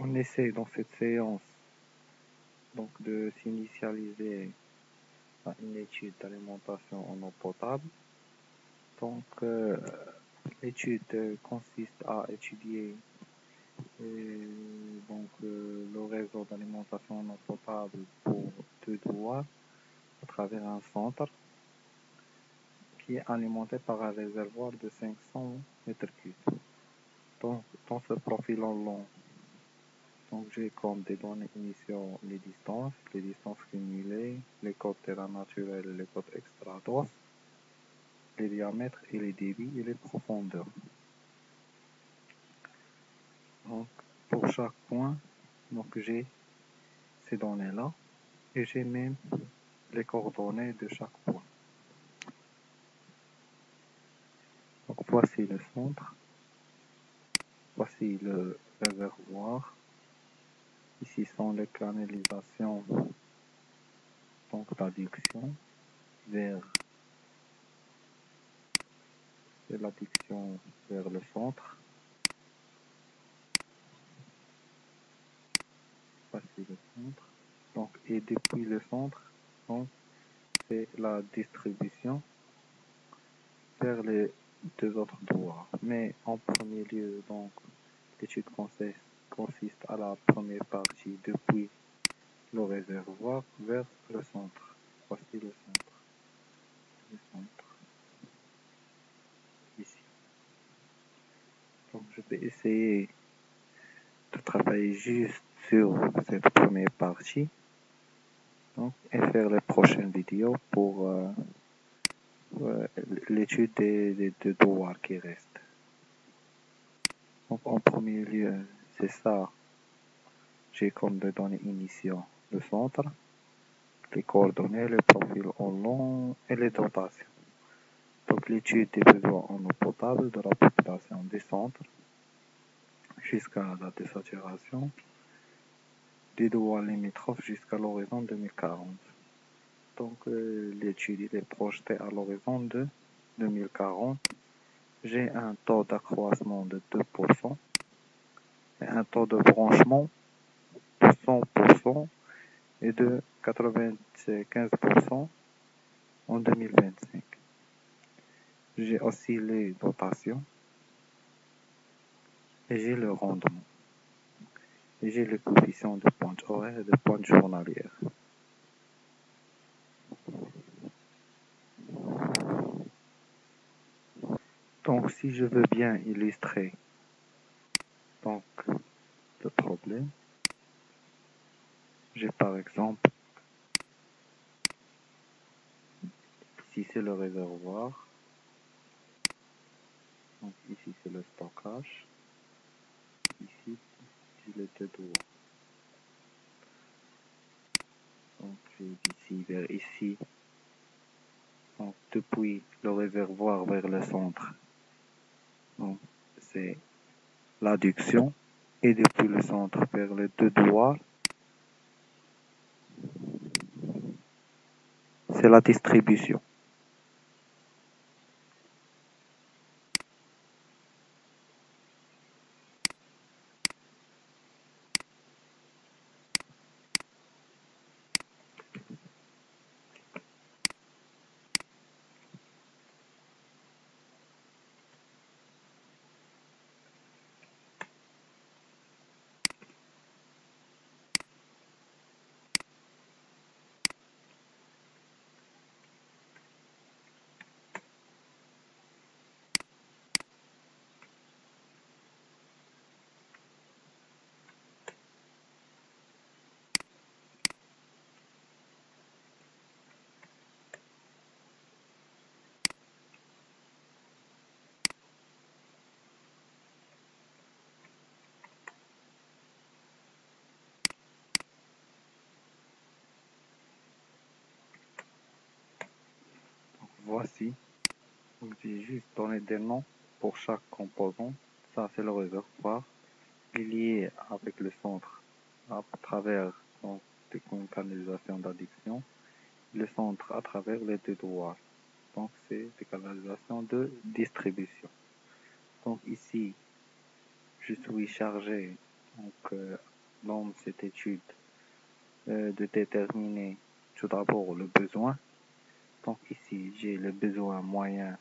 On essaie dans cette séance donc de s'initialiser à une étude d'alimentation en eau potable. Donc l'étude consiste à étudier le réseau d'alimentation en eau potable pour 2 douars à travers un centre qui est alimenté par un réservoir de 500 mètres cubes. Donc dans ce profil en long, donc j'ai comme des données initiaux les distances cumulées, les codes terrain naturel et les codes extrados, les diamètres et les débits et les profondeurs. Donc pour chaque point, donc j'ai ces données-là et j'ai même les coordonnées de chaque point. Donc voici le centre, voici le réservoir. Ici sont les canalisations donc d'adduction vers l'adduction vers le centre. Voici le centre. Donc et depuis le centre, donc c'est la distribution vers les 2 autres douars. Mais en premier lieu, donc l'étude consiste à la première partie depuis le réservoir vers le centre. Voici le centre. Ici. Donc je vais essayer de travailler juste sur cette première partie, donc, et faire les prochaines vidéos pour l'étude des 2 douars qui restent. Donc en premier lieu, c'est ça. J'ai comme des données initiaux le centre, les coordonnées, les profils en long et les dotations. Donc l'étude des besoins en eau potable de la population des centres jusqu'à la date de saturation, des douars limitrophes jusqu'à l'horizon 2040. Donc l'étude est projetée à l'horizon de 2040. J'ai un taux d'accroissement de 2% et un taux de branchement de 100% et de 95% en 2025. J'ai aussi les dotations et j'ai le rendement. Et j'ai le coefficient de pointe horaire et de pointe journalière. Donc si je veux bien illustrer donc le problème, j'ai par exemple, ici c'est le réservoir, donc ici c'est le stockage, ici j'ai les 2 douars. Donc j'ai d'ici vers ici, donc depuis le réservoir vers le centre, donc c'est l'adduction, et depuis le centre vers les 2 douars, c'est la distribution. Voici, donc j'ai juste donné des noms pour chaque composant. Ça c'est le réservoir, il est lié avec le centre à travers donc, des canalisations d'adduction, le centre à travers les 2 douars. Donc c'est des canalisations de distribution. Donc ici, je suis chargé donc, dans cette étude de déterminer tout d'abord le besoin. Donc ici, j'ai le besoin moyen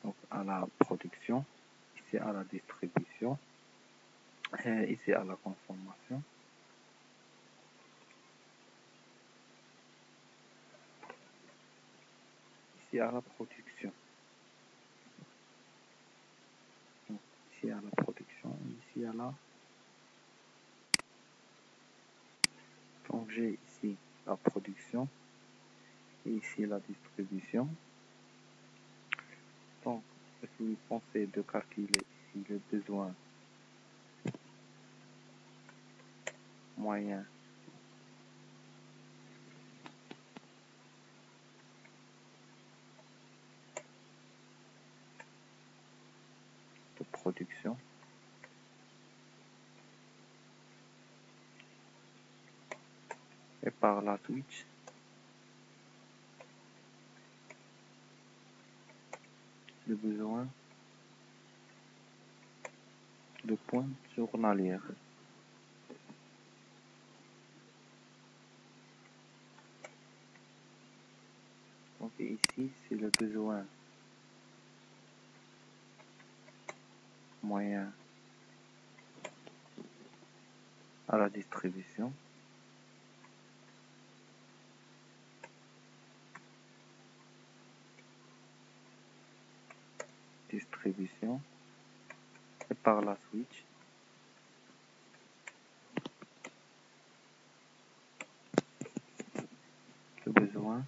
donc à la production, ici à la distribution, et ici à la consommation. Ici à la production. Donc, ici à la production, ici à la... Donc j'ai ici la production et ici la distribution. Donc, si vous pensez de calculer ici le besoin moyen de production, et par la suite, le besoin de points journalières. Donc ici, c'est le besoin moyen à la distribution. Distribution. Et par la suite, le besoin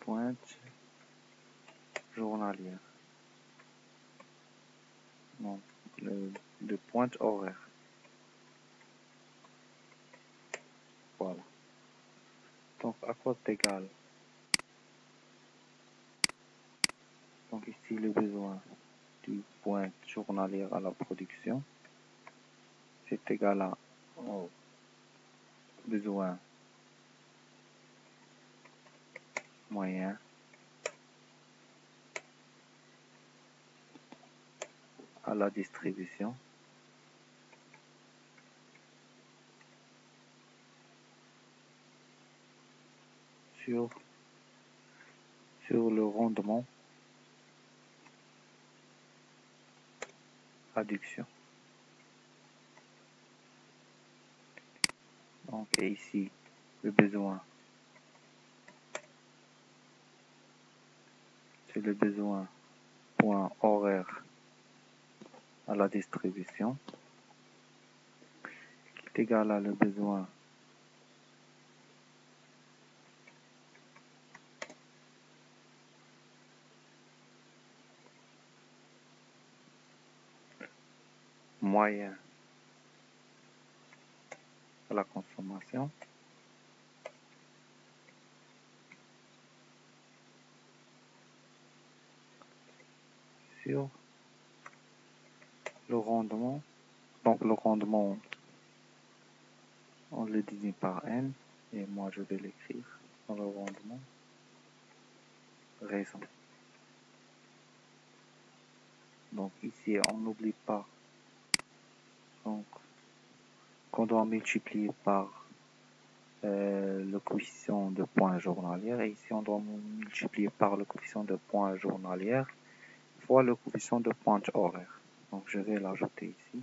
pointe journalière. Non, de pointe horaire. Voilà. Donc à quoi c'est égal? Donc ici le besoin du point journalière à la production, c'est égal à au besoin moyen à la distribution sur le rendement adduction. Donc et ici le besoin, c'est le besoin point horaire à la distribution qui est égal à le besoin moyen à la consommation sur le rendement. Donc le rendement, on le désigne par N et moi je vais l'écrire dans le rendement raison. Donc ici on n'oublie pas donc qu'on doit multiplier par le coefficient de points journalières et ici on doit multiplier par le coefficient de points journalières fois le coefficient de pointe horaire. Donc je vais l'ajouter ici.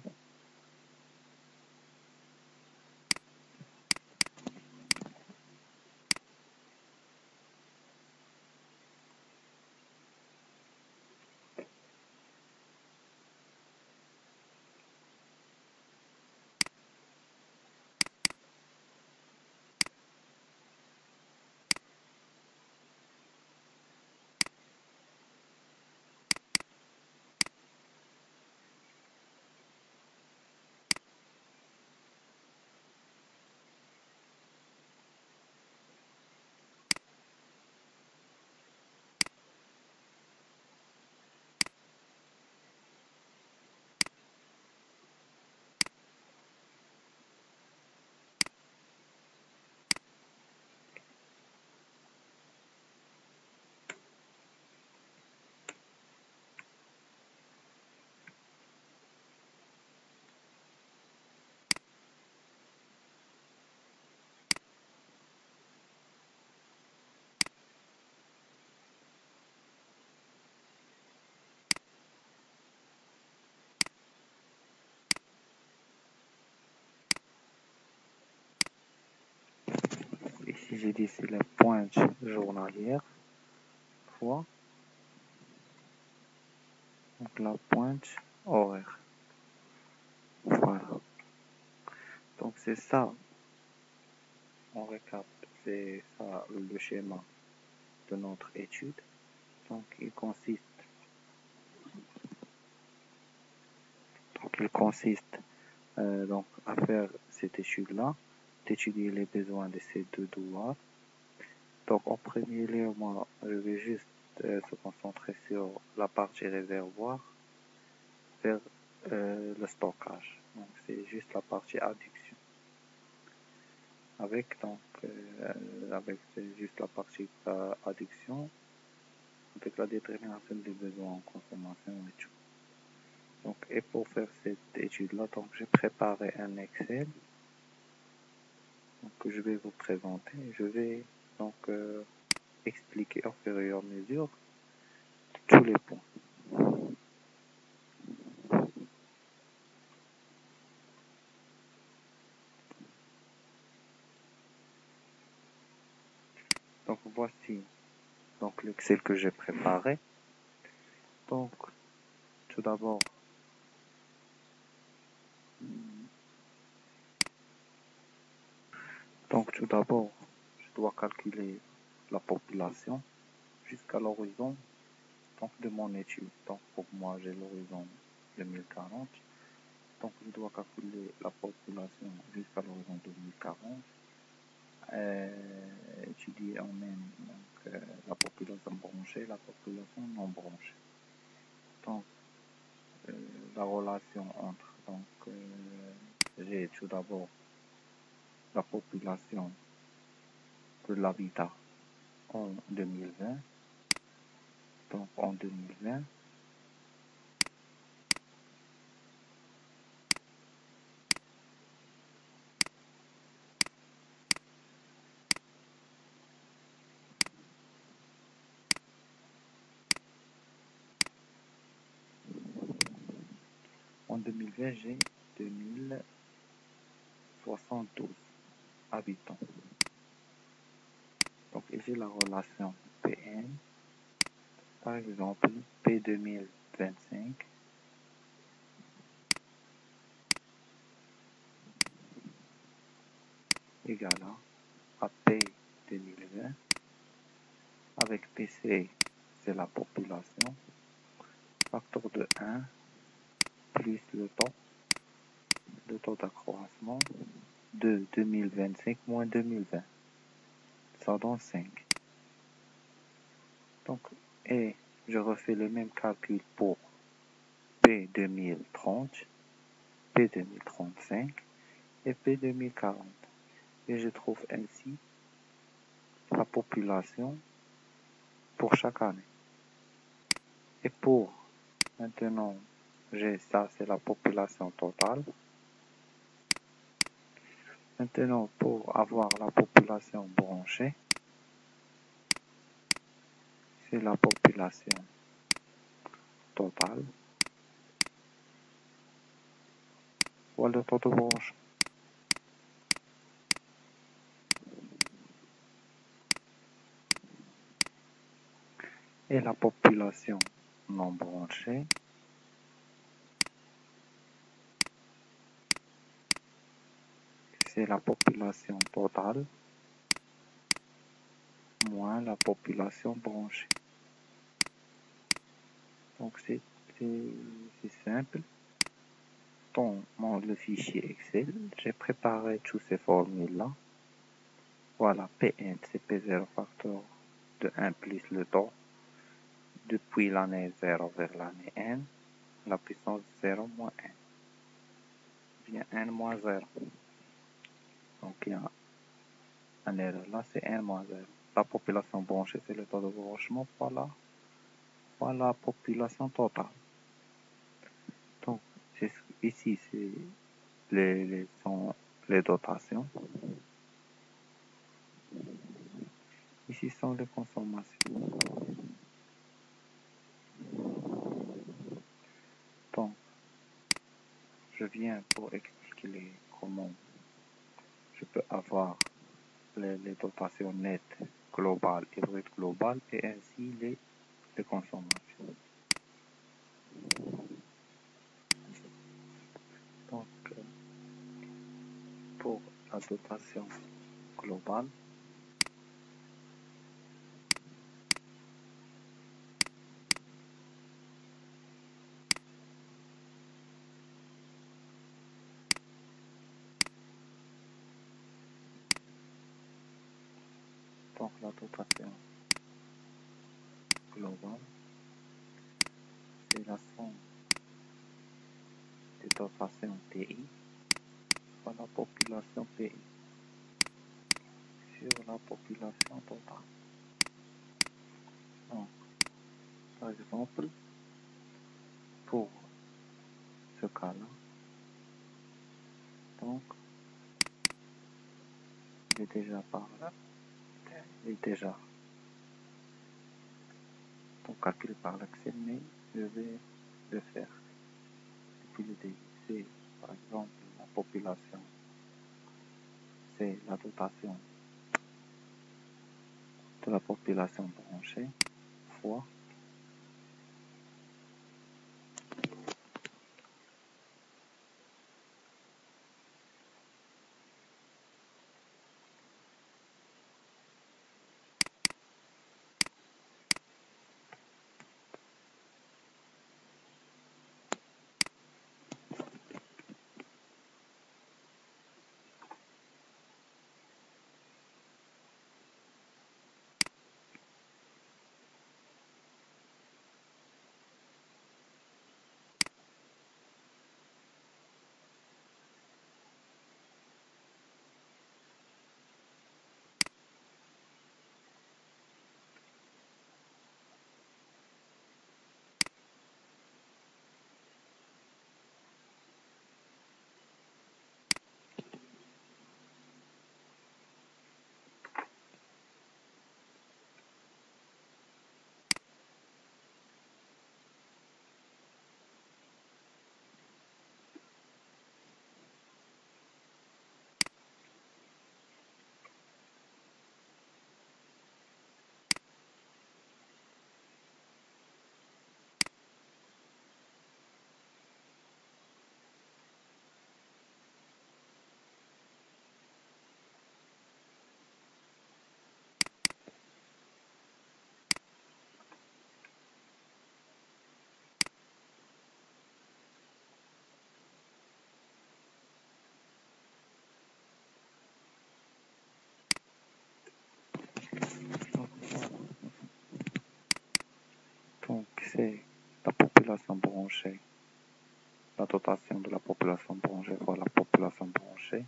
j'ai dit c'est la pointe journalière fois donc la pointe horaire. Voilà. Donc c'est ça, on récap, c'est ça le schéma de notre étude. Donc il consiste donc à faire cette étude-là, d'étudier les besoins de ces deux devoirs. Donc en premier lieu, moi, je vais juste se concentrer sur la partie réservoir vers le stockage. Donc c'est juste la partie adduction. Avec c'est juste la partie adduction, avec la détermination des besoins en consommation et tout. Donc, et pour faire cette étude-là, donc j'ai préparé un Excel donc, que je vais vous présenter. Je vais donc expliquer au fur et à mesure tous les points. Donc voici donc l'Excel que j'ai préparé. Donc tout d'abord, je dois calculer la population jusqu'à l'horizon donc de mon étude. Donc pour moi, j'ai l'horizon 2040. Donc je dois calculer la population jusqu'à l'horizon 2040. Étudier en même donc, la population branchée, la population non branchée. Donc la relation entre j'ai tout d'abord la population de l'habitat en 2020. Donc en 2020, j'ai 2072 habitants. Donc ici la relation PN, par exemple P 2025 égale à P 2020 avec PC, c'est la population, facteur de 1 plus le taux d'accroissement de 2025 moins 2020. Ça donne 5. Donc, et je refais le même calcul pour P 2030, P 2035 et P 2040. Et je trouve ainsi la population pour chaque année. Et pour maintenant, j'ai ça, c'est la population totale. Maintenant, pour avoir la population branchée, c'est la population totale fois le taux de branche. Et la population non branchée, c'est la population totale moins la population branchée. Donc c'est simple. Dans le fichier Excel, j'ai préparé toutes ces formules-là. Voilà, Pn, c'est P0 facteur de 1 plus le taux depuis l'année 0 vers l'année n, la puissance 0 moins n, bien n moins 0. Donc il y a un erreur là, c'est n moins 0. La population branchée, c'est le taux de branchement, voilà la population totale. Donc ici, c'est les dotations. Ici sont les consommations. Donc, je viens pour expliquer comment je peux avoir les dotations nettes globales et brutes globales et ainsi les consommations. Donc, pour la dotation globale, globale, c'est la somme des dotations TI par la population pays sur la population totale. Donc, par exemple, pour ce cas-là, donc, il est déjà par là, il est déjà calculé par l'Excel, mais je vais le faire depuis le début. C'est par exemple la population, c'est la dotation de la population branchée fois donc c'est la population branchée, la dotation de la population branchée fois la population branchée,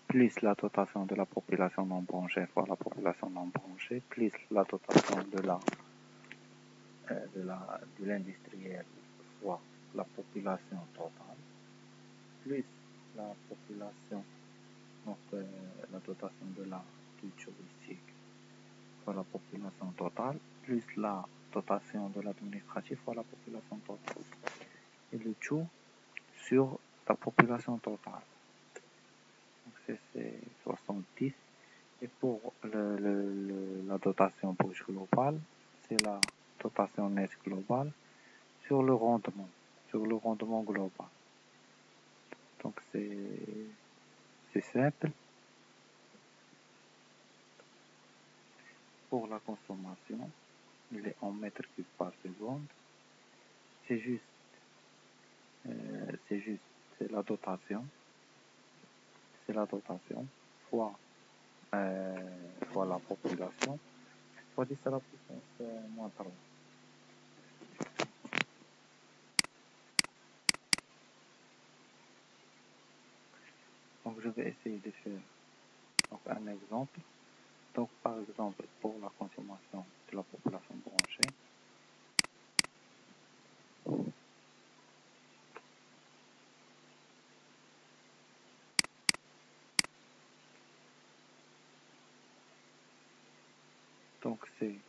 plus la dotation de la population non branchée fois la population non branchée, plus la dotation de l'industriel fois la population totale, plus la population, donc la dotation du touristique fois la population totale, plus la dotation de l'administratif fois la population totale. Et le tout sur la population totale. Donc c'est 70. Et pour la dotation brute globale, c'est la dotation nette globale sur le rendement global. Donc c'est simple. Pour la consommation, il est en mètres cubes par seconde. C'est juste, c'est la dotation fois, fois la population, fois 10 à la puissance moins 3. Donc je vais essayer de faire un exemple. Donc par exemple pour la consommation de la population branchée, donc j'ai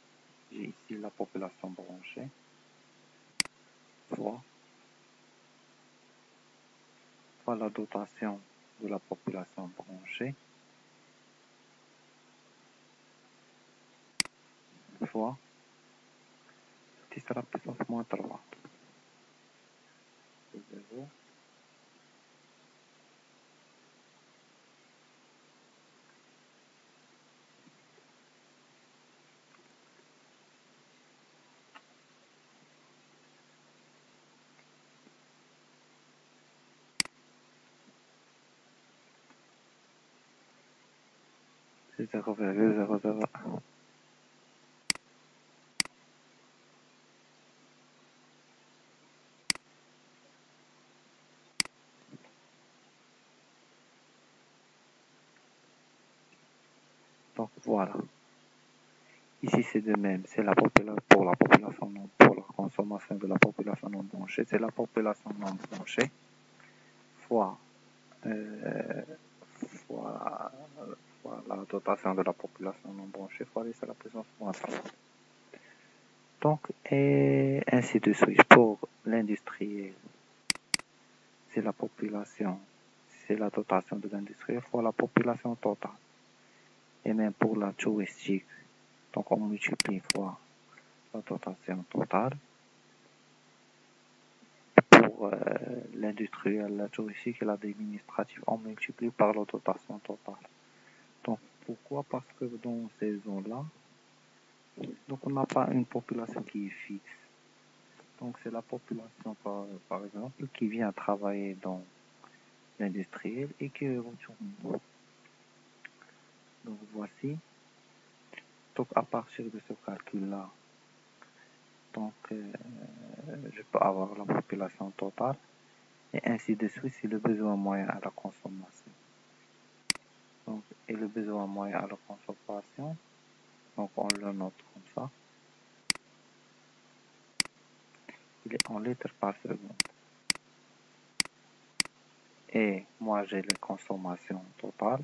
ici la population branchée fois la dotation de la population branchée fois 10 à la puissance moins 3. C'est 0. C'est 0,001. Donc voilà. Ici c'est de même, c'est pour la population non, pour la consommation de la population non branchée, c'est la population non branchée fois, euh, fois, fois la dotation de la population non branchée fois 10 à la puissance moins 3. Donc, et ainsi de suite. Pour l'industriel, c'est la population, c'est la dotation de l'industriel fois la population totale. Et même pour la touristique, donc on multiplie fois la dotation totale. Pour l'industriel, la touristique et l'administratif, on multiplie par la dotation totale. Donc pourquoi? Parce que dans ces zones-là, donc on n'a pas une population qui est fixe. Donc c'est la population par exemple qui vient travailler dans l'industriel et qui retourne. Donc voici. Donc à partir de ce calcul-là, donc je peux avoir la population totale et ainsi de suite c'est le besoin moyen à la consommation. Donc, et le besoin moyen à la consommation, donc on le note comme ça, il est en litres par seconde. Et moi j'ai la consommation totale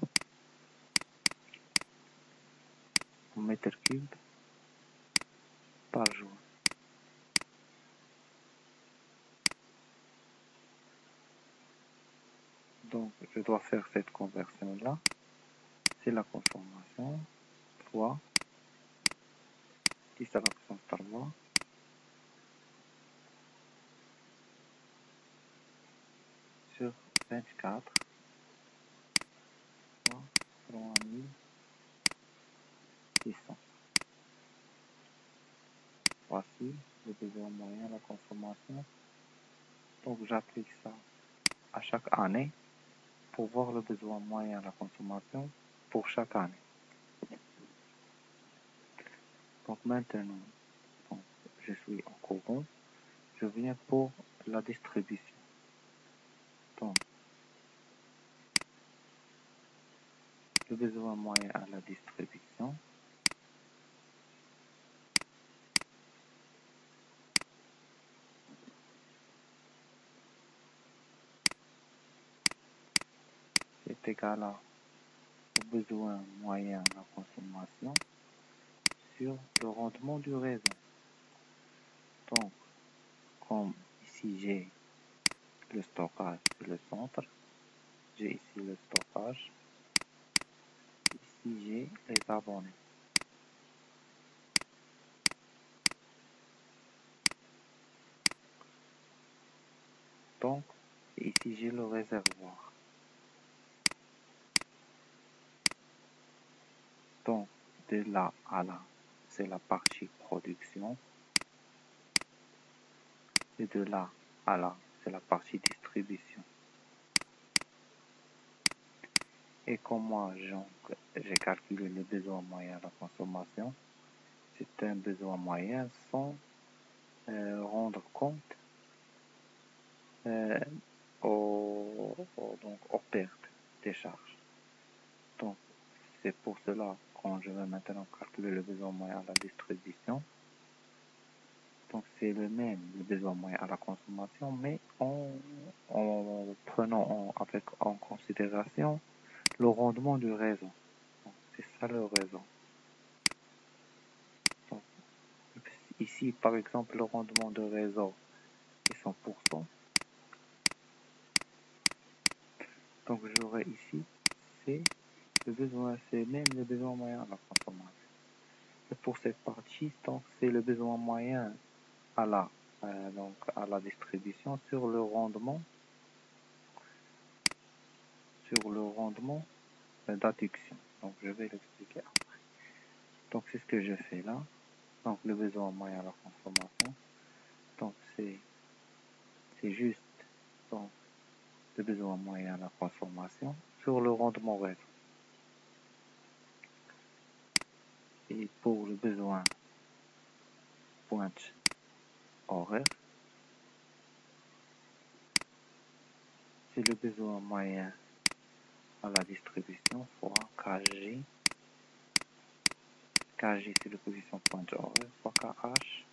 en mètres cubes par jour. Donc je dois faire cette conversion-là. C'est la consommation fois 10 à la puissance 3 sur 24 fois 3600. Voici le besoin moyen, la consommation. Donc j'applique ça à chaque année pour voir le besoin moyen, la consommation pour chaque année. Donc maintenant, donc, je suis en courant, je viens pour la distribution. Donc le besoin moyen à la distribution, est égal au besoin moyen à la consommation sur le rendement du réseau. Donc, comme ici j'ai le stockage et le centre, j'ai ici le stockage, ici j'ai les abonnés. Donc, ici j'ai le réservoir. Donc, de là à là, c'est la partie production. Et de là à là, c'est la partie distribution. Et comme moi, j'ai calculé le besoin moyen à la consommation, c'est un besoin moyen sans rendre compte aux pertes des charges. Donc, c'est pour cela quand je vais maintenant calculer le besoin moyen à la distribution. Donc, c'est le même, le besoin moyen à la consommation, mais en prenant en considération le rendement du réseau. C'est ça le réseau. Donc, ici, par exemple, le rendement de réseau est 100%. Donc, j'aurai ici, c'est même le besoin moyen à la consommation. Et pour cette partie, donc c'est le besoin moyen à la, à la distribution sur le rendement d'adduction. Donc je vais l'expliquer après. Donc c'est ce que je fais là. Donc le besoin moyen à la consommation. Donc c'est juste donc, le besoin moyen à la consommation sur le rendement réseau. Et pour le besoin pointe horaire, c'est le besoin moyen à la distribution fois Kg. Kg c'est le coefficient pointe horaire fois Kh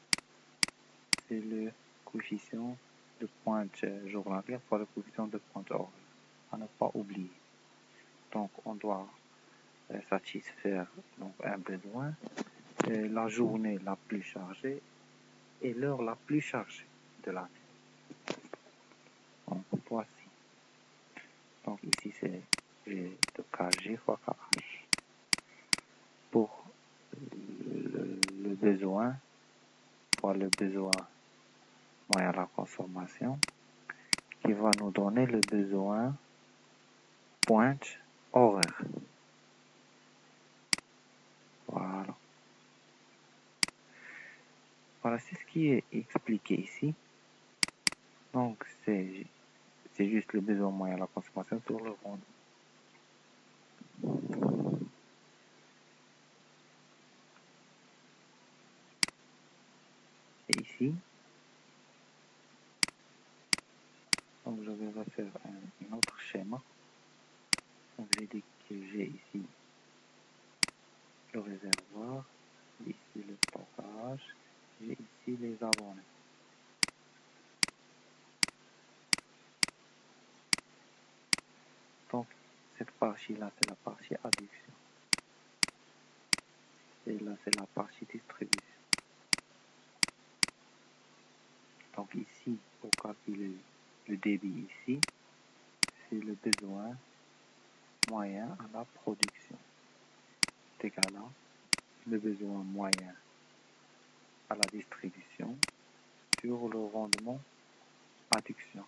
c'est le coefficient de pointe journalière fois le coefficient de pointe horaire. À ne pas oublier. Donc on doit satisfaire donc, un besoin, la journée la plus chargée et l'heure la plus chargée de l'année. Donc voici. Donc ici c'est G de Kg fois Kh. Pour le besoin fois le besoin moyen à la consommation qui va nous donner le besoin pointe horaire. Voilà. Voilà, c'est ce qui est expliqué ici. Donc c'est juste le besoin moyen à la consommation sur le rendement. Et ici, donc je vais refaire un autre schéma. Donc j'ai dit que j'ai ici le réservoir, ici le stockage, j'ai ici les abonnés. Donc cette partie-là, c'est la partie adduction. Et là, c'est la partie distribution. Donc ici, pour calculer le débit ici, c'est le besoin moyen à la production. C'est égal à le besoin moyen à la distribution sur le rendement adduction.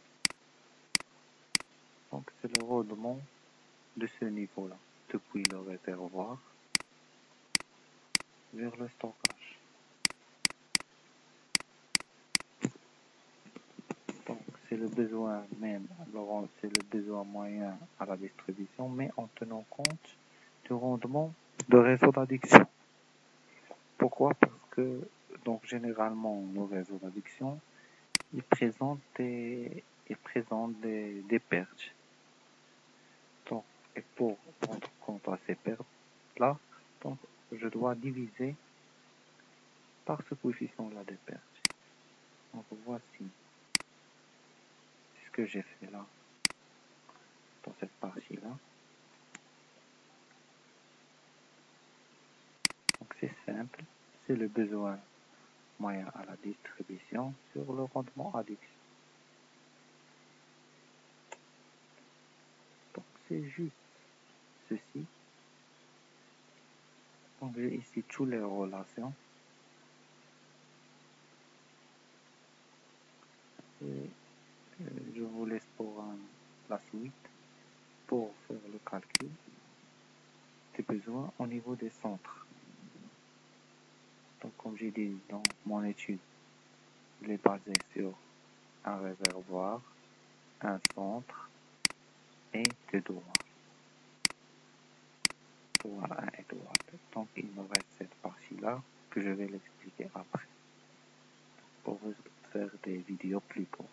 Donc c'est le rendement de ce niveau-là, depuis le réservoir vers le stockage. Donc c'est le besoin même, c'est le besoin moyen à la distribution, mais en tenant compte du rendement de réseau d'adduction. Pourquoi? Parce que donc généralement nos réseaux d'adduction ils présentent des pertes. Donc, et pour rendre compte à ces pertes là, donc je dois diviser par ce coefficient-là de perte. Donc voici ce que j'ai fait là, dans cette partie-là. Donc c'est simple, c'est le besoin moyen à la distribution sur le rendement adduction. Donc c'est juste ceci. Donc j'ai ici toutes les relations. Et je vous laisse pour la suite pour faire le calcul des besoins au niveau des centres. Donc comme j'ai dit dans mon étude, il est basé sur un réservoir, un centre et deux douars. Douar 1 et douar 2. Donc il me reste cette partie-là que je vais l'expliquer après pour faire des vidéos plus courtes.